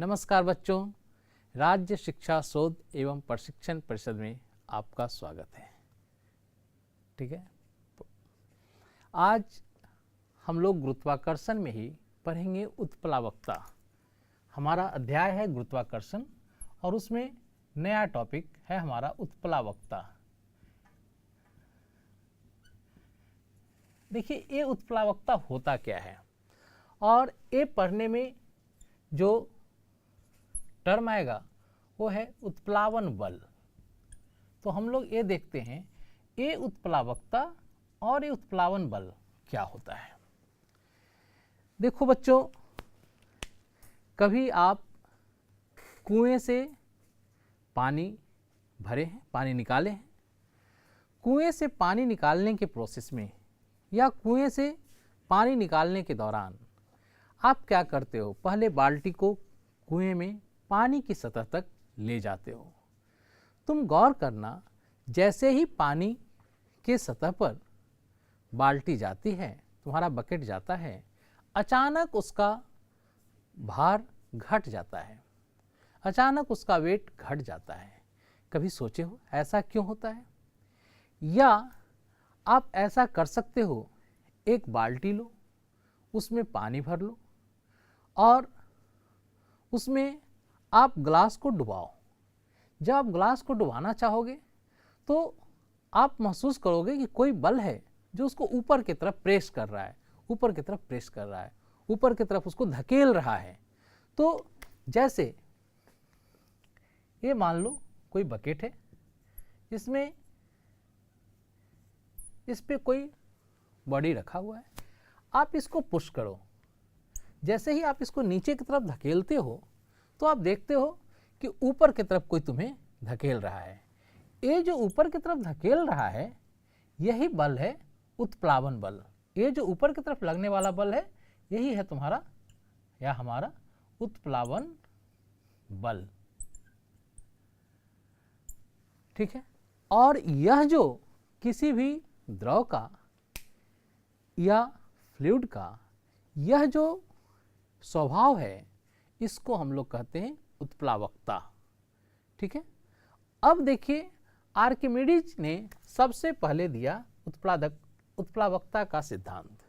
नमस्कार बच्चों, राज्य शिक्षा शोध एवं प्रशिक्षण परिषद में आपका स्वागत है। ठीक है, आज हम लोग गुरुत्वाकर्षण में ही पढ़ेंगे उत्प्लावकता। हमारा अध्याय है गुरुत्वाकर्षण और उसमें नया टॉपिक है हमारा उत्प्लावकता। देखिए, ये उत्प्लावकता होता क्या है और ये पढ़ने में जो टर्म आएगा वो है उत्प्लावन बल। तो हम लोग ये देखते हैं ये उत्प्लावकता और ये उत्प्लावन बल क्या होता है। देखो बच्चों, कभी आप कुएं से पानी भरे हैं, पानी निकाले हैं। कुएं से पानी निकालने के प्रोसेस में या कुएं से पानी निकालने के दौरान आप क्या करते हो? पहले बाल्टी को कुएं में पानी की सतह तक ले जाते हो। तुम गौर करना, जैसे ही पानी के सतह पर बाल्टी जाती है, तुम्हारा बकेट जाता है, अचानक उसका भार घट जाता है, अचानक उसका वेट घट जाता है। कभी सोचे हो ऐसा क्यों होता है? या आप ऐसा कर सकते हो, एक बाल्टी लो, उसमें पानी भर लो और उसमें आप ग्लास को डुबाओ। जब आप ग्लास को डुबाना चाहोगे तो आप महसूस करोगे कि कोई बल है जो उसको ऊपर की तरफ प्रेस कर रहा है, ऊपर की तरफ प्रेस कर रहा है, ऊपर की तरफ उसको धकेल रहा है। तो जैसे ये मान लो कोई बकेट है, इसमें इस पे कोई बॉडी रखा हुआ है, आप इसको पुश करो। जैसे ही आप इसको नीचे की तरफ धकेलते हो तो आप देखते हो कि ऊपर की तरफ कोई तुम्हें धकेल रहा है। ये जो ऊपर की तरफ धकेल रहा है यही बल है उत्प्लावन बल। ये जो ऊपर की तरफ लगने वाला बल है यही है तुम्हारा या हमारा उत्प्लावन बल। ठीक है, और यह जो किसी भी द्रव का या फ्लूइड का यह जो स्वभाव है इसको हम लोग कहते हैं उत्प्लावकता। ठीक है, अब देखिए आर्किमिडीज ने सबसे पहले दिया उत्प्लावकता का सिद्धांत।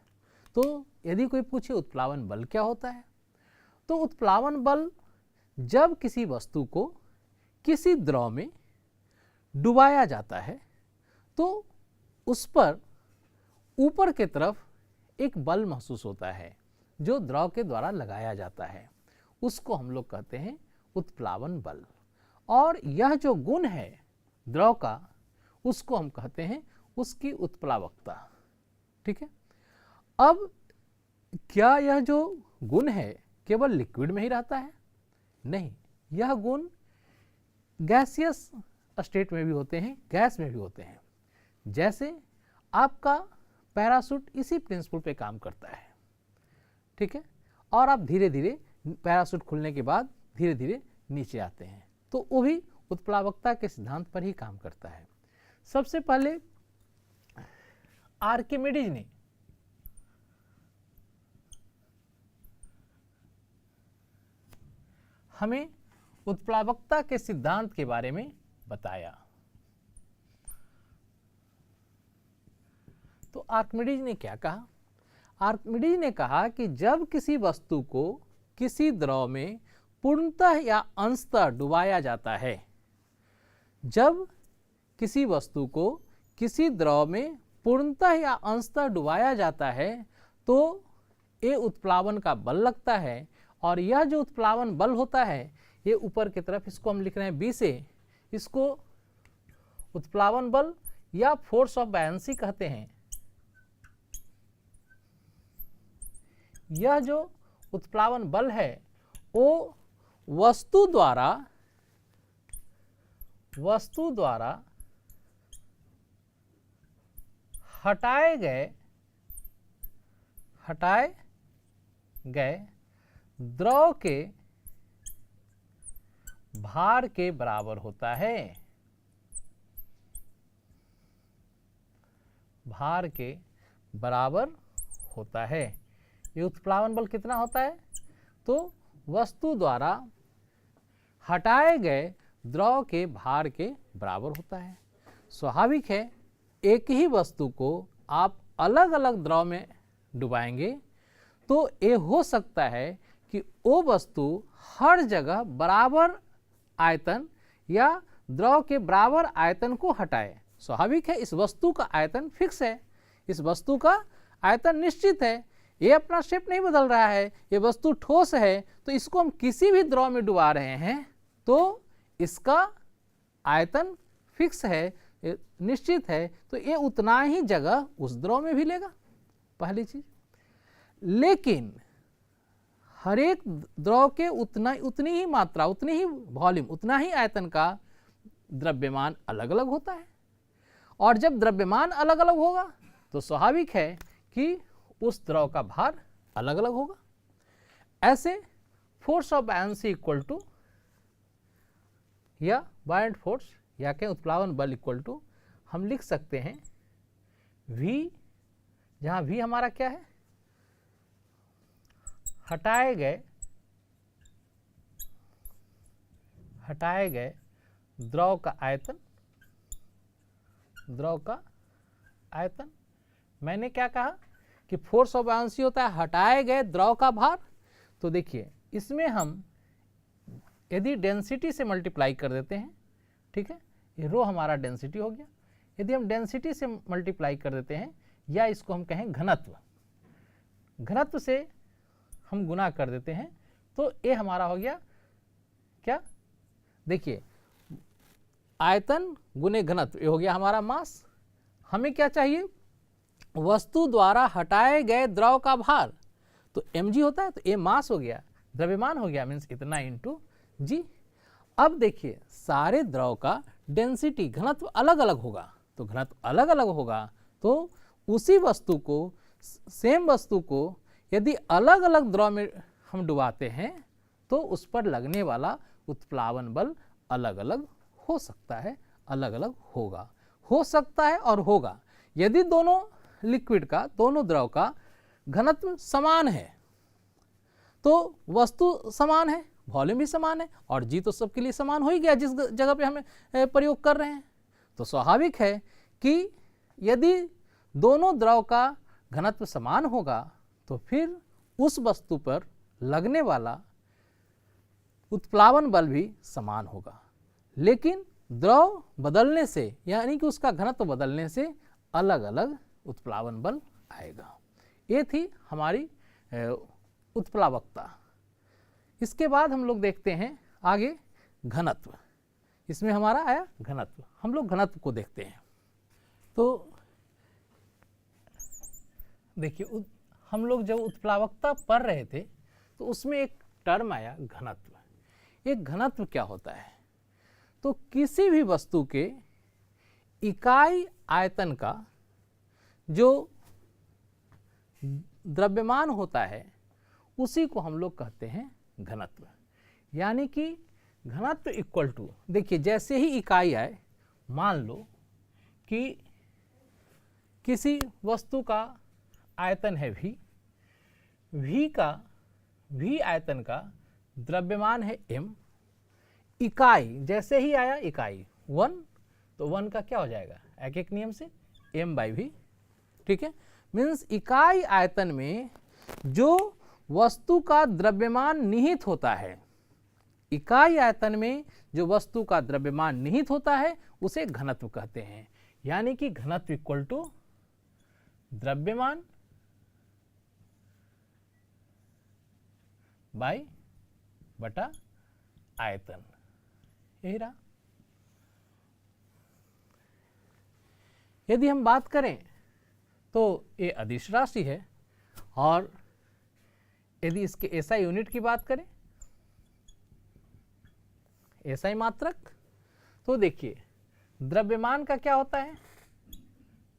तो यदि कोई पूछे उत्प्लावन बल क्या होता है, तो उत्प्लावन बल जब किसी वस्तु को किसी द्रव में डुबाया जाता है तो उस पर ऊपर की तरफ एक बल महसूस होता है जो द्रव के द्वारा लगाया जाता है, उसको हम लोग कहते हैं उत्प्लावन बल। और यह जो गुण है द्रव का उसको हम कहते हैं उसकी उत्प्लावकता। ठीक है, अब क्या यह जो गुण है केवल लिक्विड में ही रहता है? नहीं, यह गुण गैसियस स्टेट में भी होते हैं, गैस में भी होते हैं। जैसे आपका पैराशूट इसी प्रिंसिपल पे काम करता है। ठीक है, और आप धीरे धीरे पैराशूट खुलने के बाद धीरे धीरे नीचे आते हैं, तो वो भी उत्प्लावकता के सिद्धांत पर ही काम करता है। सबसे पहले आर्किमिडीज ने हमें उत्प्लावकता के सिद्धांत के बारे में बताया। तो आर्किमिडीज ने क्या कहा? आर्किमिडीज ने कहा कि जब किसी वस्तु को किसी द्रव में पूर्णतः या अंशतः डुबाया जाता है, जब किसी वस्तु को किसी द्रव में पूर्णतः या अंशतः डुबाया जाता है तो ये उत्प्लावन का बल लगता है। और यह जो उत्प्लावन बल होता है ये ऊपर की तरफ, इसको हम लिख रहे हैं बी से, इसको उत्प्लावन बल या फोर्स ऑफ बायंसी कहते हैं। यह जो उत्प्लावन बल है वो वस्तु द्वारा हटाए गए द्रव के भार के बराबर होता है। भार के बराबर होता है। ये उत्प्लावन बल कितना होता है? तो वस्तु द्वारा हटाए गए द्रव के भार के बराबर होता है। स्वाभाविक है, एक ही वस्तु को आप अलग अलग द्रव में डुबाएंगे तो ये हो सकता है कि वो वस्तु हर जगह बराबर आयतन या द्रव के बराबर आयतन को हटाए। स्वाभाविक है, इस वस्तु का आयतन फिक्स है, इस वस्तु का आयतन निश्चित है, ये अपना शेप नहीं बदल रहा है, ये वस्तु ठोस है, तो इसको हम किसी भी द्रव में डुबा रहे हैं तो इसका आयतन फिक्स है, निश्चित है, तो ये उतना ही जगह उस द्रव में भी लेगा, पहली चीज। लेकिन हर एक द्रव के उतनी ही मात्रा, उतनी ही वॉल्यूम, उतना ही आयतन का द्रव्यमान अलग अलग होता है, और जब द्रव्यमान अलग अलग होगा तो स्वाभाविक है कि उस द्रव का भार अलग अलग होगा। ऐसे force of buoyancy equal to या बायन्ट फोर्स या कहें उत्प्लावन बल इक्वल टू हम लिख सकते हैं V, जहां V हमारा क्या है, हटाए गए द्रव का आयतन, द्रव का आयतन। मैंने क्या कहा कि फोर्स ऑफ बायन्सी होता है हटाए गए द्रव का भार। तो देखिए, इसमें हम यदि डेंसिटी से मल्टीप्लाई कर देते हैं, ठीक है, ये रो हमारा डेंसिटी हो गया, यदि हम डेंसिटी से मल्टीप्लाई कर देते हैं या इसको हम कहें घनत्व, घनत्व से हम गुना कर देते हैं तो ये हमारा हो गया क्या, देखिए आयतन गुने घनत्व, ये हो गया हमारा मास। हमें क्या चाहिए, वस्तु द्वारा हटाए गए द्रव का भार, तो mg होता है, तो ये मास हो गया, द्रव्यमान हो गया, मीन्स इतना इंटू जी। अब देखिए, सारे द्रव का डेंसिटी घनत्व अलग अलग होगा, तो घनत्व अलग अलग होगा तो उसी वस्तु को, सेम वस्तु को यदि अलग अलग द्रव में हम डुबाते हैं तो उस पर लगने वाला उत्प्लावन बल अलग अलग हो सकता है, अलग अलग होगा, हो सकता है और होगा। यदि दोनों लिक्विड का, दोनों द्रव का घनत्व समान है तो वस्तु समान है, वॉल्यूम भी समान है, और जी तो सबके लिए समान हो ही गया जिस जगह पे हमें प्रयोग कर रहे हैं। तो स्वाभाविक है कि यदि दोनों द्रव का घनत्व समान होगा तो फिर उस वस्तु पर लगने वाला उत्प्लावन बल भी समान होगा, लेकिन द्रव बदलने से, यानी कि उसका घनत्व बदलने से अलग अलग उत्प्लावन बल आएगा। ये थी हमारी उत्प्लावकता। इसके बाद हम लोग देखते हैं आगे घनत्व। इसमें हमारा आया घनत्व, हम लोग घनत्व को देखते हैं। तो देखिए, हम लोग जब उत्प्लावकता पढ़ रहे थे तो उसमें एक टर्म आया घनत्व। एक घनत्व क्या होता है, तो किसी भी वस्तु के इकाई आयतन का जो द्रव्यमान होता है उसी को हम लोग कहते हैं घनत्व। यानी कि घनत्व इक्वल टू, देखिए जैसे ही इकाई आए, मान लो कि किसी वस्तु का आयतन है V, V आयतन का द्रव्यमान है m, इकाई जैसे ही आया इकाई 1, तो 1 का क्या हो जाएगा, एक एक नियम से m/v, ठीक है। मीन्स इकाई आयतन में जो वस्तु का द्रव्यमान निहित होता है, इकाई आयतन में जो वस्तु का द्रव्यमान निहित होता है उसे घनत्व कहते हैं। यानी कि घनत्व इक्वल टू द्रव्यमान बाई बटा आयतन, यही रहा। यदि हम बात करें तो ये अदिश राशि है, और यदि इसके एसआई यूनिट की बात करें, एसआई मात्रक, तो देखिए द्रव्यमान का क्या होता है,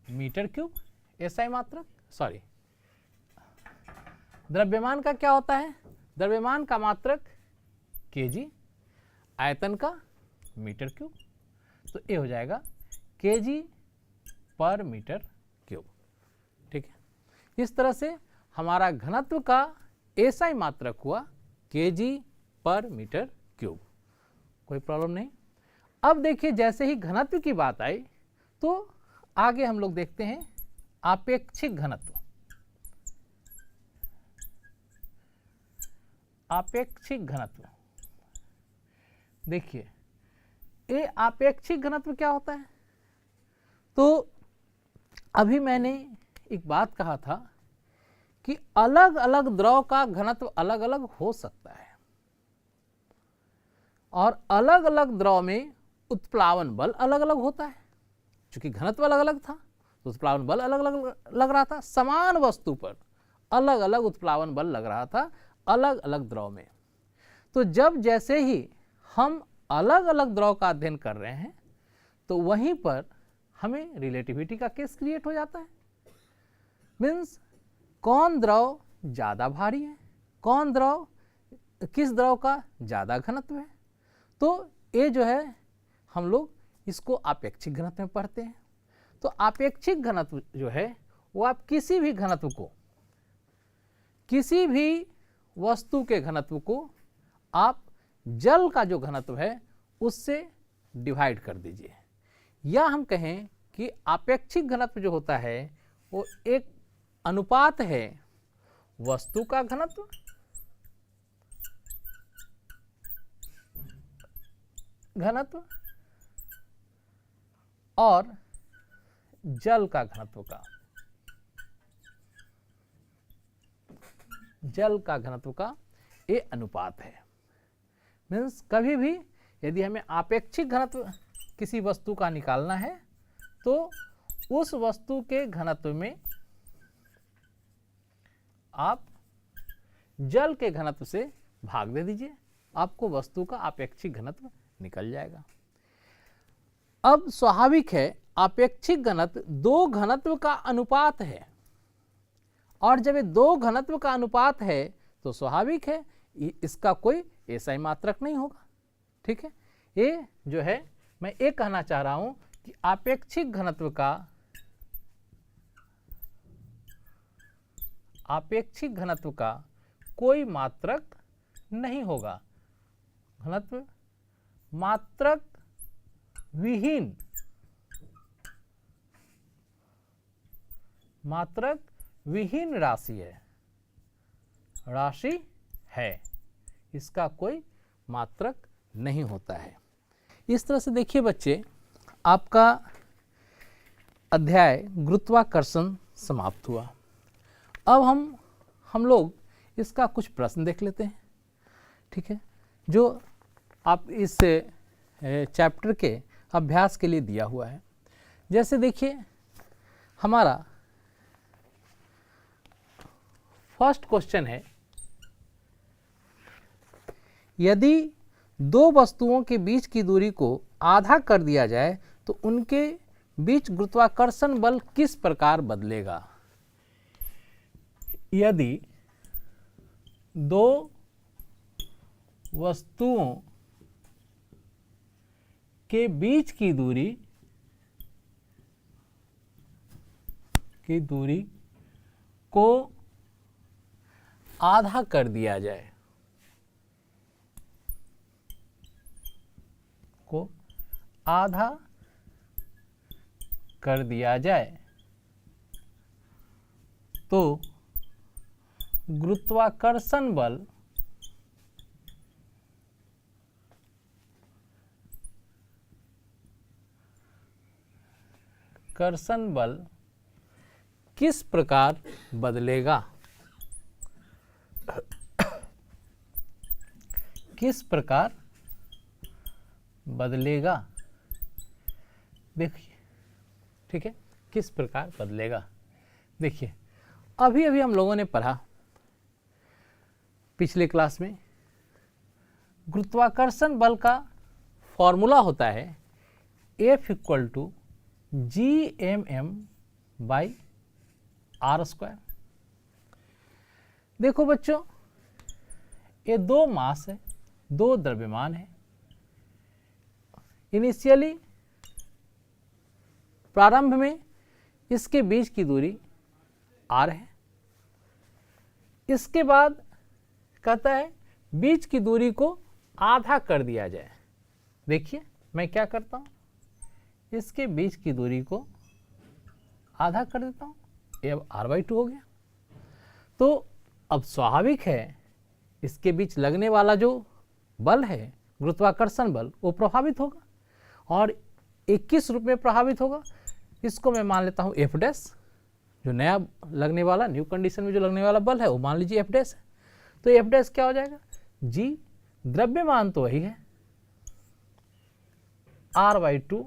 मीटर क्यूब। एसआई मात्रक, सॉरी, द्रव्यमान का क्या होता है, द्रव्यमान का मात्रक केजी, आयतन का मीटर क्यूब, तो ये हो जाएगा केजी पर मीटर क्यूब, ठीक है। इस तरह से हमारा घनत्व का एसआई मात्रक हुआ केजी पर मीटर क्यूब। कोई प्रॉब्लम नहीं। अब देखिए जैसे ही घनत्व की बात आई तो आगे हम लोग देखते हैं आपेक्षिक घनत्व। आपेक्षिक घनत्व, देखिए ये आपेक्षिक घनत्व क्या होता है? तो अभी मैंने एक बात कहा था कि अलग अलग द्रव का घनत्व अलग अलग हो सकता है और अलग अलग द्रव में उत्प्लावन बल अलग अलग होता है। चूंकि घनत्व अलग अलग था तो उत्प्लावन बल अलग अलग लग रहा था। समान वस्तु पर अलग अलग उत्प्लावन बल लग रहा था अलग अलग द्रव में। तो जब जैसे ही हम अलग अलग द्रव का अध्ययन कर रहे हैं तो वहीं पर हमें रिलेटिविटी का केस क्रिएट हो जाता है। मीन्स कौन द्रव ज़्यादा भारी है, कौन द्रव, किस द्रव का ज़्यादा घनत्व है। तो ये जो है हम लोग इसको आपेक्षिक घनत्व में पढ़ते हैं। तो आपेक्षिक घनत्व जो है वो आप किसी भी घनत्व को, किसी भी वस्तु के घनत्व को आप जल का जो घनत्व है उससे डिवाइड कर दीजिए, या हम कहें कि आपेक्षिक घनत्व जो होता है वो एक अनुपात है वस्तु का घनत्व और जल का घनत्व का, जल का घनत्व का ये अनुपात है। मीन्स कभी भी यदि हमें आपेक्षिक घनत्व किसी वस्तु का निकालना है तो उस वस्तु के घनत्व में आप जल के घनत्व से भाग दे दीजिए, आपको वस्तु का आपेक्षिक घनत्व निकल जाएगा। अब स्वाभाविक है आपेक्षिक घनत्व दो घनत्व का अनुपात है, और जब ये दो घनत्व का अनुपात है तो स्वाभाविक है इसका कोई ऐसा मात्रक नहीं होगा। ठीक है, ये जो है मैं ये कहना चाह रहा हूं कि आपेक्षिक घनत्व का कोई मात्रक नहीं होगा। घनत्व मात्रक विहीन राशि है, इसका कोई मात्रक नहीं होता है। इस तरह से देखिए बच्चे, आपका अध्याय गुरुत्वाकर्षण समाप्त हुआ। अब हम लोग इसका कुछ प्रश्न देख लेते हैं। ठीक है, जो आप इस चैप्टर के अभ्यास के लिए दिया हुआ है। जैसे देखिए हमारा फर्स्ट क्वेश्चन है, यदि दो वस्तुओं के बीच की दूरी को आधा कर दिया जाए तो उनके बीच गुरुत्वाकर्षण बल किस प्रकार बदलेगा। यदि दो वस्तुओं के बीच की दूरी को आधा कर दिया जाए, तो गुरुत्वाकर्षण बल किस प्रकार बदलेगा। देखिए, ठीक है, किस प्रकार बदलेगा। देखिए अभी हम लोगों ने पढ़ा पिछले क्लास में, गुरुत्वाकर्षण बल का फॉर्मूला होता है F = Gmm/r²। देखो बच्चों, ये दो मास है, दो द्रव्यमान है। इनिशियली प्रारंभ में इसके बीच की दूरी r है। इसके बाद कहता है बीच की दूरी को आधा कर दिया जाए, देखिए मैं क्या करता हूँ, इसके बीच की दूरी को आधा कर देता हूँ, ये अब r/2 हो गया। तो अब स्वाभाविक है इसके बीच लगने वाला जो बल है, गुरुत्वाकर्षण बल, वो प्रभावित होगा और 21 रूप में प्रभावित होगा। इसको मैं मान लेता हूँ F डैश, जो नया लगने वाला, न्यू कंडीशन में जो लगने वाला बल है वो मान लीजिए F डैश है। तो F डैश क्या हो जाएगा, G द्रव्यमान तो वही है r/2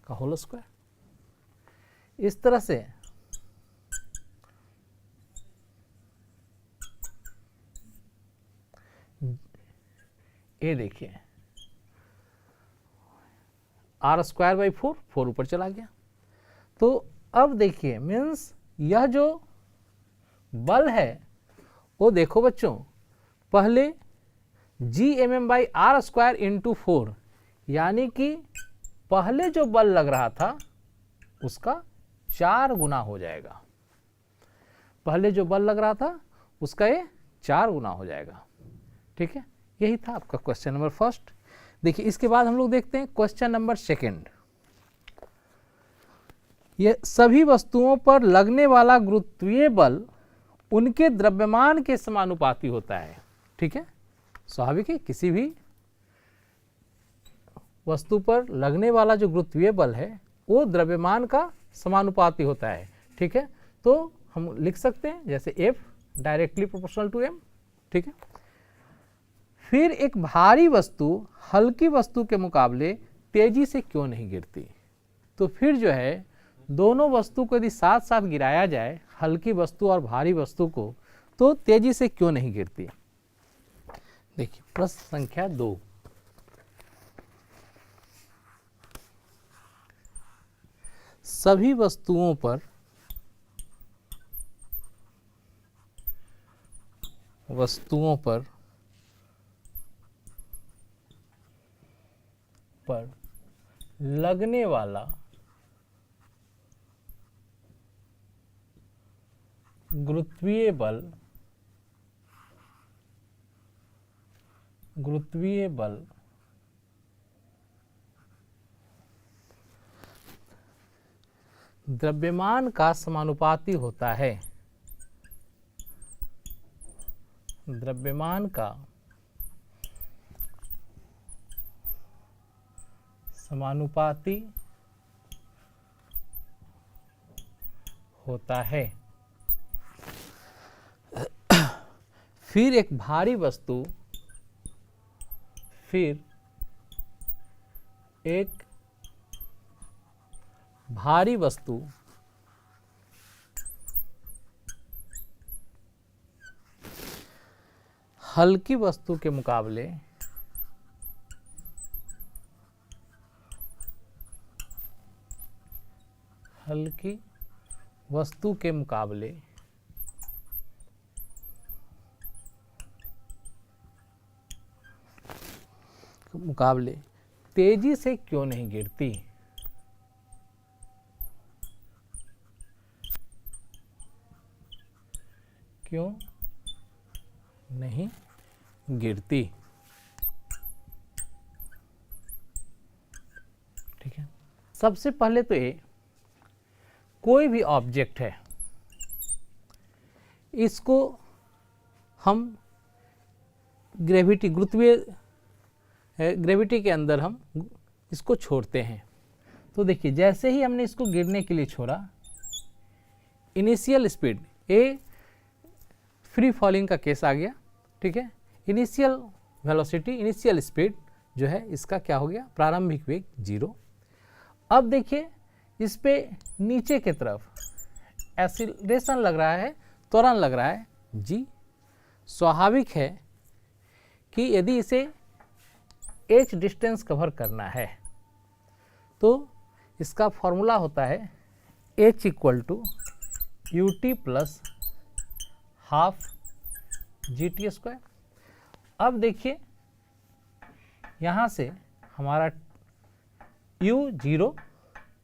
का होल स्क्वायर। इस तरह से ये देखिए r²/4, 4 ऊपर चला गया। तो अब देखिए मीन्स यह जो बल है वो देखो बच्चों, पहले Gmm/r² इंटू 4, यानी कि पहले जो बल लग रहा था उसका 4 गुना हो जाएगा। पहले जो बल लग रहा था उसका ये 4 गुना हो जाएगा। ठीक है, यही था आपका क्वेश्चन नंबर फर्स्ट। देखिए इसके बाद हम लोग देखते हैं क्वेश्चन नंबर सेकंड। ये सभी वस्तुओं पर लगने वाला गुरुत्वीय बल उनके द्रव्यमान के समानुपाती होता है। ठीक है, स्वाभाविक है किसी भी वस्तु पर लगने वाला जो गुरुत्वीय बल है वो द्रव्यमान का समानुपाती होता है। ठीक है, तो हम लिख सकते हैं जैसे F directly proportional to M। ठीक है, फिर एक भारी वस्तु हल्की वस्तु के मुकाबले तेजी से क्यों नहीं गिरती। तो फिर जो है दोनों वस्तु को यदि साथ साथ गिराया जाए, हल्की वस्तु और भारी वस्तु को, तो तेजी से क्यों नहीं गिरती। देखिए प्रश्न संख्या 2, सभी वस्तुओं पर लगने वाला गुरुत्वीय बल द्रव्यमान का समानुपाती होता है। द्रव्यमान का समानुपाती होता है। फिर एक भारी वस्तु हल्की वस्तु के मुकाबले तेजी से क्यों नहीं गिरती। क्यों नहीं गिरती। ठीक है, सबसे पहले तो ये कोई भी ऑब्जेक्ट है, इसको हम ग्रेविटी के अंदर हम इसको छोड़ते हैं। तो देखिए जैसे ही हमने इसको गिरने के लिए छोड़ा, इनिशियल स्पीड, ये फ्री फॉलिंग का केस आ गया। ठीक है, इनिशियल वेलोसिटी, इनिशियल स्पीड जो है इसका क्या हो गया, प्रारंभिक वेग 0। अब देखिए इस पे नीचे की तरफ एक्सीलरेशन लग रहा है, त्वरण लग रहा है g। स्वाभाविक है कि यदि इसे h डिस्टेंस कवर करना है तो इसका फॉर्मूला होता है h = ut + ½ gt²। अब देखिए यहाँ से हमारा u 0,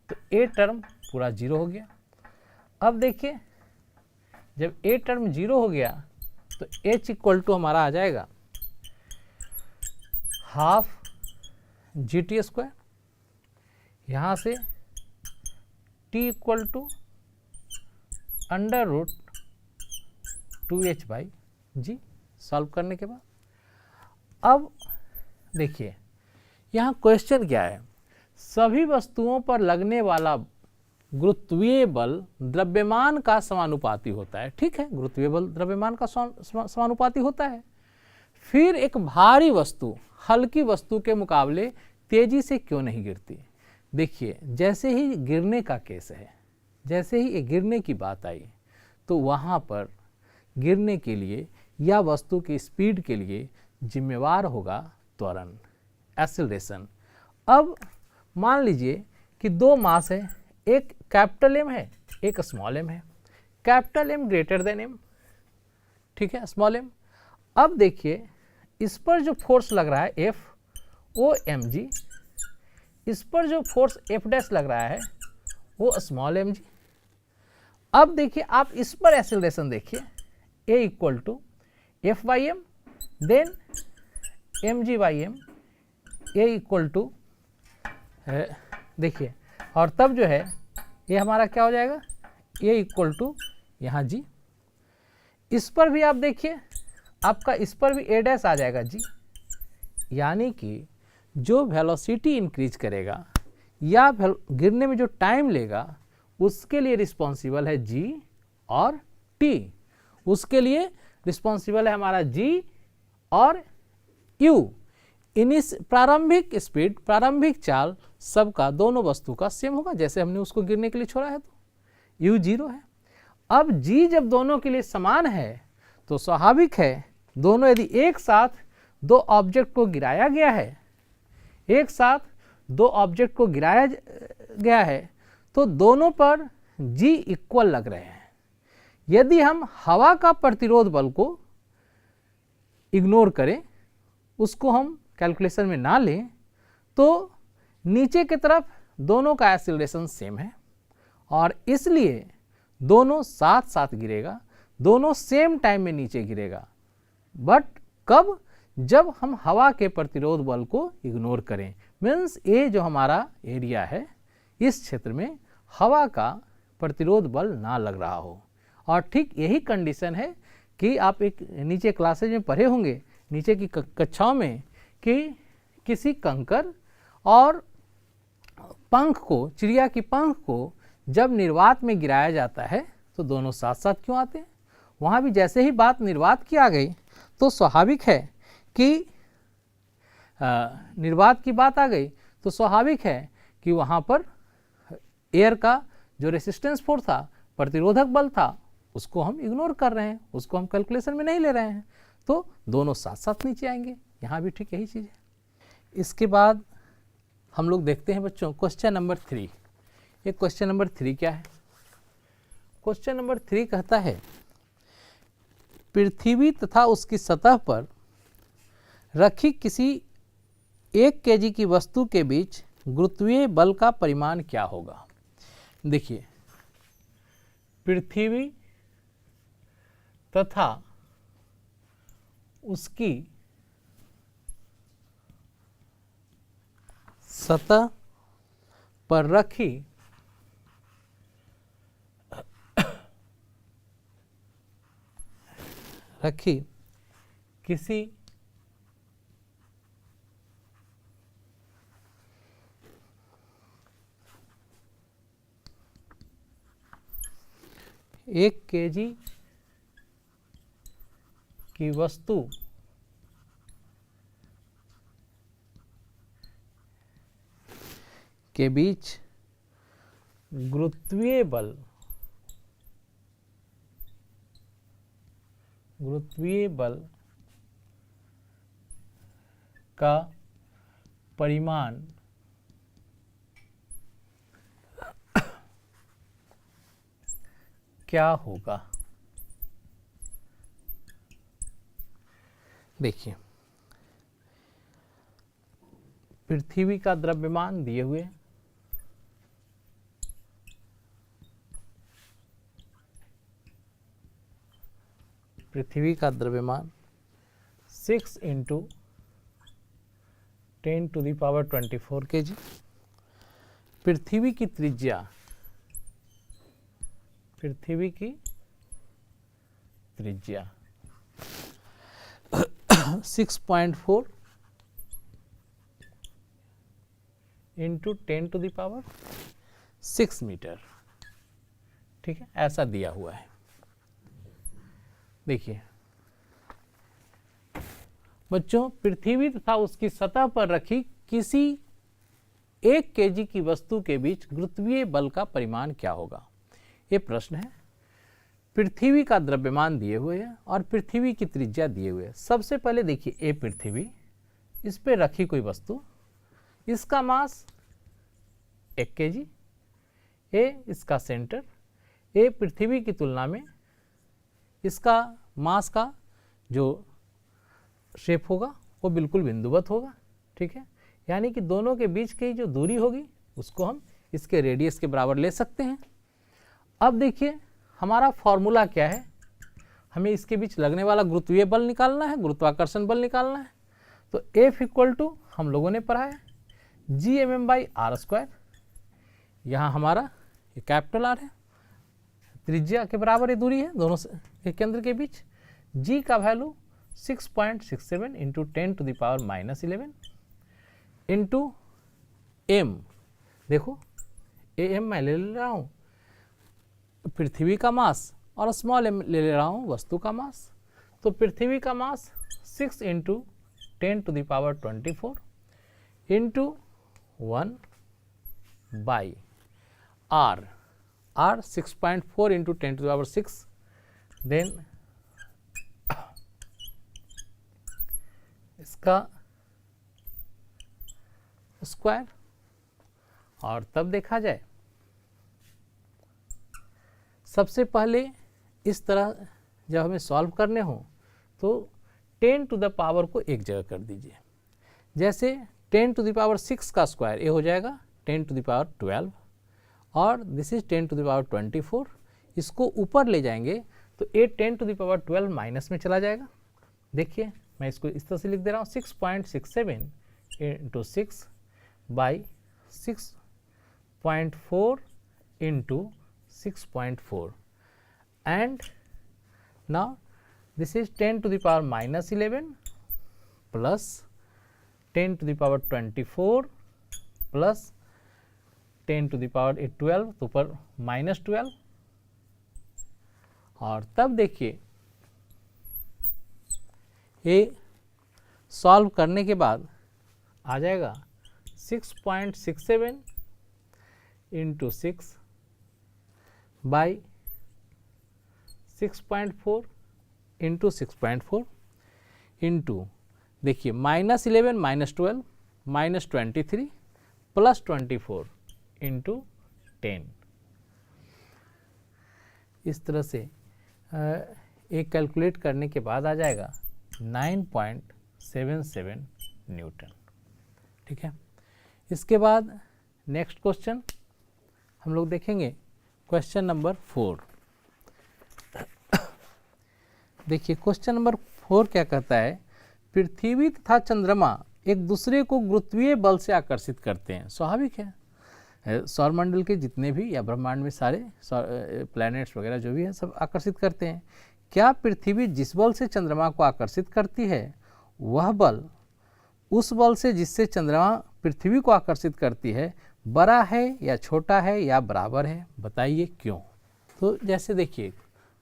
तो a टर्म पूरा 0 हो गया। अब देखिए जब a टर्म 0 हो गया तो h = हमारा आ जाएगा हाफ जी टी स्क्वायर, यहाँ से T equal to under root 2h by G. Solve करने के बाद अब देखिए यहाँ क्वेश्चन क्या है, सभी वस्तुओं पर लगने वाला गुरुत्वीय बल द्रव्यमान का समानुपाती होता है। ठीक है, गुरुत्वीय बल द्रव्यमान का समानुपाती होता है। फिर एक भारी वस्तु हल्की वस्तु के मुकाबले तेजी से क्यों नहीं गिरती? देखिए जैसे ही गिरने का केस है, जैसे ही गिरने की बात आई तो वहाँ पर गिरने के लिए या वस्तु की स्पीड के लिए जिम्मेवार होगा त्वरण, एक्सेलरेशन। अब मान लीजिए कि दो मास है, एक कैपिटल एम है, एक स्मॉल एम है। Capital M greater than M, ठीक है, स्मॉल एम। अब देखिए इस पर जो फोर्स लग रहा है एफ वो एम जी, इस पर जो फोर्स एफ डैश लग रहा है वो स्मॉल एम जी। अब देखिए आप इस पर एक्सेलरेशन देखिए, A equal to F by M then M G by M, A equal to देखिए, और तब जो है ये हमारा क्या हो जाएगा, ए इक्वल टू यहाँ जी। इस पर भी आप देखिए आपका इस पर भी ए डैश आ जाएगा जी, यानी कि जो वेलोसिटी इंक्रीज करेगा या गिरने में जो टाइम लेगा उसके लिए रिस्पॉन्सिबल है जी और टी, उसके लिए रिस्पॉन्सिबल है हमारा जी और यू। इनिस प्रारंभिक स्पीड, प्रारंभिक चाल सबका दोनों वस्तु का सेम होगा, जैसे हमने उसको गिरने के लिए छोड़ा है तो यू 0 है। अब जी जब दोनों के लिए समान है तो स्वाभाविक है दोनों, यदि एक साथ दो ऑब्जेक्ट को गिराया गया है, एक साथ दो ऑब्जेक्ट को गिराया गया है तो दोनों पर जी इक्वल लग रहे हैं। यदि हम हवा का प्रतिरोध बल को इग्नोर करें, उसको हम कैलकुलेशन में ना लें, तो नीचे की तरफ दोनों का एक्सीलरेशन सेम है और इसलिए दोनों साथ साथ गिरेगा, दोनों सेम टाइम में नीचे गिरेगा। बट कब? जब हम हवा के प्रतिरोध बल को इग्नोर करें, मीन्स ये जो हमारा एरिया है इस क्षेत्र में हवा का प्रतिरोध बल ना लग रहा हो। और ठीक यही कंडीशन है कि आप एक नीचे क्लासेज में पढ़े होंगे, नीचे की कक्षाओं में, कि किसी कंकर और पंख को, चिड़िया की पंख को जब निर्वात में गिराया जाता है तो दोनों साथ साथ क्यों आते हैं? वहाँ भी जैसे ही बात निर्वात की आ गई तो स्वाभाविक है कि निर्वात की बात आ गई तो स्वाभाविक है कि वहाँ पर एयर का जो रेसिस्टेंस फोर्स था, प्रतिरोधक बल था, उसको हम इग्नोर कर रहे हैं, उसको हम कैलकुलेशन में नहीं ले रहे हैं, तो दोनों साथ साथ नीचे आएंगे। यहाँ भी ठीक यही चीज़ है। इसके बाद हम लोग देखते हैं बच्चों क्वेश्चन नंबर 3। ये क्वेश्चन नंबर 3 क्या है? क्वेश्चन नंबर 3 कहता है पृथ्वी तथा उसकी सतह पर रखी किसी 1 केजी की वस्तु के बीच गुरुत्वीय बल का परिमाण क्या होगा? देखिए पृथ्वी तथा उसकी सतह पर रखी किसी एक केजी की वस्तु के बीच गुरुत्वीय बल का परिमाण क्या होगा? देखिए पृथ्वी का द्रव्यमान दिए हुए, पृथ्वी का द्रव्यमान 6 × 10⁻24 kg। पृथ्वी की त्रिज्या 6.4 इंटू 10⁻6 मीटर। ठीक है, ऐसा दिया हुआ है। देखिए बच्चों, पृथ्वी तथा उसकी सतह पर रखी किसी 1 kg की वस्तु के बीच गुरुत्वीय बल का परिमाण क्या होगा? ये प्रश्न है। पृथ्वी का द्रव्यमान दिए हुए है और पृथ्वी की त्रिज्या दिए हुए है। सबसे पहले देखिए, ए पृथ्वी, इस पे रखी कोई वस्तु, इसका मास 1 kg, ए इसका सेंटर, ए पृथ्वी की तुलना में इसका मास का जो शेप होगा वो बिल्कुल बिंदुवत होगा। ठीक है, यानी कि दोनों के बीच की जो दूरी होगी उसको हम इसके रेडियस के बराबर ले सकते हैं। अब देखिए हमारा फॉर्मूला क्या है, हमें इसके बीच लगने वाला गुरुत्वीय बल निकालना है, गुरुत्वाकर्षण बल निकालना है। तो F इक्वल टू हम लोगों ने पढ़ा है Gmm/r²। यहाँ हमारा ये कैपिटल R है, त्रिज्या के बराबर ये दूरी है दोनों के केंद्र के बीच। G का वैल्यू 6.67 इंटू 10⁻11 इंटू m, देखो am मैं ले रहा हूँ पृथ्वी का मास और स्मॉल m ले रहा हूँ वस्तु का मास। तो पृथ्वी का mass 6 into 10⁻24 into 1 by r, 6.4 into 10⁻6, then इसका स्क्वायर। और तब देखा जाए, सबसे पहले इस तरह जब हमें सॉल्व करने हो तो 10 टू द पावर को एक जगह कर दीजिए। जैसे 10⁻6 का स्क्वायर ये हो जाएगा 10⁻12 और दिस इज 10⁻24। इसको ऊपर ले जाएंगे तो ये 10⁻12 माइनस में चला जाएगा। देखिए मैं इसको इस तरह से लिख दे रहा हूँ 6.67 into 6 by 6.4 into 6.4 and now this is 10⁻11 plus 10⁻24 plus 10⁻12 तो ऊपर -12। और तब देखिए ये सॉल्व करने के बाद आ जाएगा 6.67 इंटू 6 बाई 6.4 इंटू 6.4 इंटू, देखिए -11 -12 -23 प्लस 24 इंटू 10। इस तरह से एक कैलकुलेट करने के बाद आ जाएगा 9.77 न्यूटन। ठीक है, इसके बाद नेक्स्ट क्वेश्चन हम लोग देखेंगे, क्वेश्चन नंबर 4। देखिए क्वेश्चन नंबर 4 क्या कहता है, पृथ्वी तथा चंद्रमा एक दूसरे को गुरुत्वीय बल से आकर्षित करते हैं। स्वाभाविक है, सौरमंडल के जितने भी या ब्रह्मांड में सारे प्लैनेट्स वगैरह जो भी है सब आकर्षित करते हैं। क्या पृथ्वी जिस बल से चंद्रमा को आकर्षित करती है वह बल उस बल से जिससे चंद्रमा पृथ्वी को आकर्षित करती है बड़ा है या छोटा है या बराबर है? बताइए क्यों। तो जैसे देखिए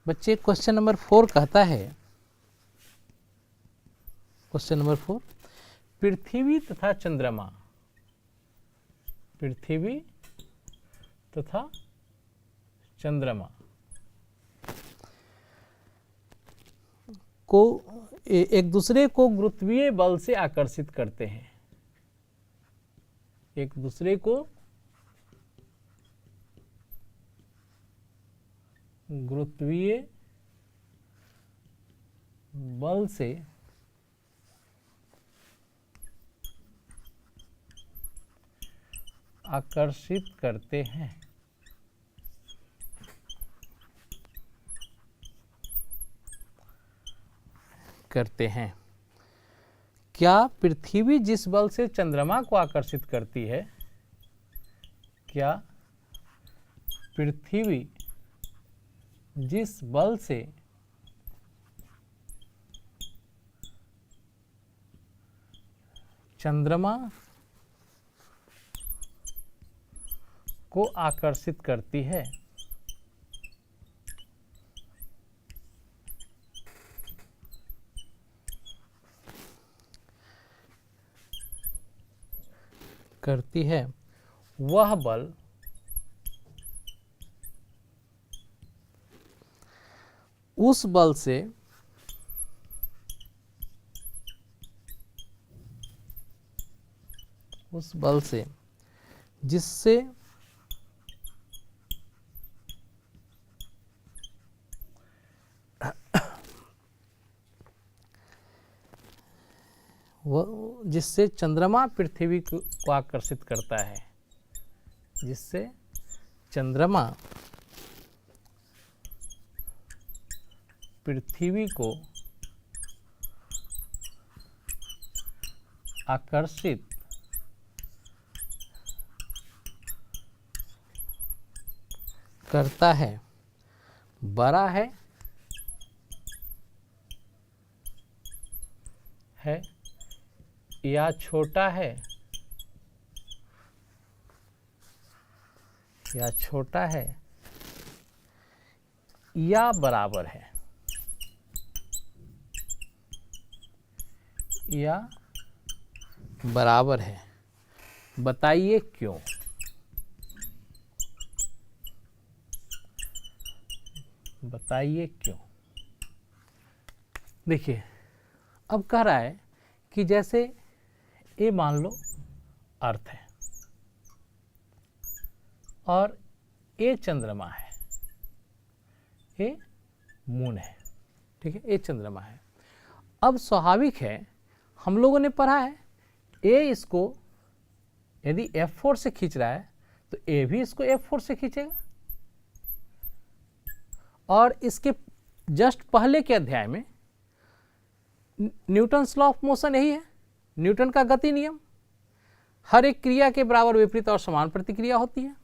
बच्चे, क्वेश्चन नंबर 4 कहता है, क्वेश्चन नंबर 4, पृथ्वी तथा चंद्रमा, पृथ्वी तथा चंद्रमा को एक दूसरे को गुरुत्वीय बल से आकर्षित करते हैं। एक दूसरे को गुरुत्वीय बल से आकर्षित करते हैं। क्या पृथ्वी जिस बल से चंद्रमा को आकर्षित करती है, क्या पृथ्वी जिस बल से चंद्रमा को आकर्षित करती है, वह बल उस बल से जिससे चंद्रमा पृथ्वी को आकर्षित करता है, जिससे चंद्रमा पृथ्वी को आकर्षित करता है, बड़ा है या छोटा है, या बराबर है, बताइए क्यों। देखिए, अब कह रहा है कि जैसे ये मान लो अर्थ है और ये चंद्रमा है, ये मून है, ठीक है, ये चंद्रमा है। अब स्वाभाविक है, हम लोगों ने पढ़ा है, ए इसको यदि F4 से खींच रहा है तो ए भी इसको F4 से खींचेगा। और इसके जस्ट पहले के अध्याय में न्यूटन्स लॉ ऑफ मोशन यही है, न्यूटन का गति नियम, हर एक क्रिया के बराबर विपरीत और समान प्रतिक्रिया होती है।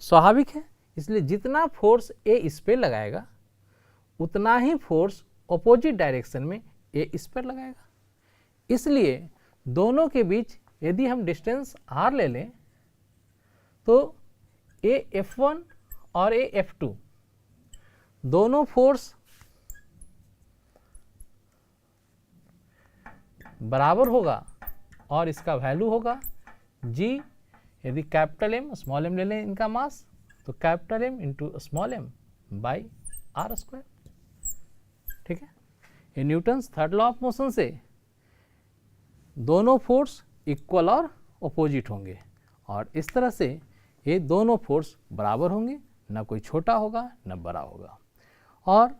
स्वाभाविक है, इसलिए जितना फोर्स ए इस पे लगाएगा उतना ही फोर्स ऑपोजिट डायरेक्शन में ए इस पर लगाएगा। इसलिए दोनों के बीच यदि हम डिस्टेंस r ले लें तो ए F1 और ए F2 दोनों फोर्स बराबर होगा और इसका वैल्यू होगा g। यदि कैपिटल M स्मॉल m ले लें इनका मास तो capital M into small m by r square, ठीक है। ये Newton's third law of motion से दोनों फोर्स इक्वल और अपोजिट होंगे और इस तरह से ये दोनों फोर्स बराबर होंगे, ना कोई छोटा होगा ना बड़ा होगा। और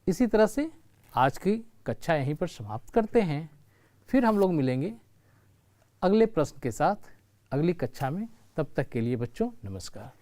इसी तरह से आज की कक्षा यहीं पर समाप्त करते हैं। फिर हम लोग मिलेंगे अगले प्रश्न के साथ अगली कक्षा में। तब तक के लिए बच्चों नमस्कार।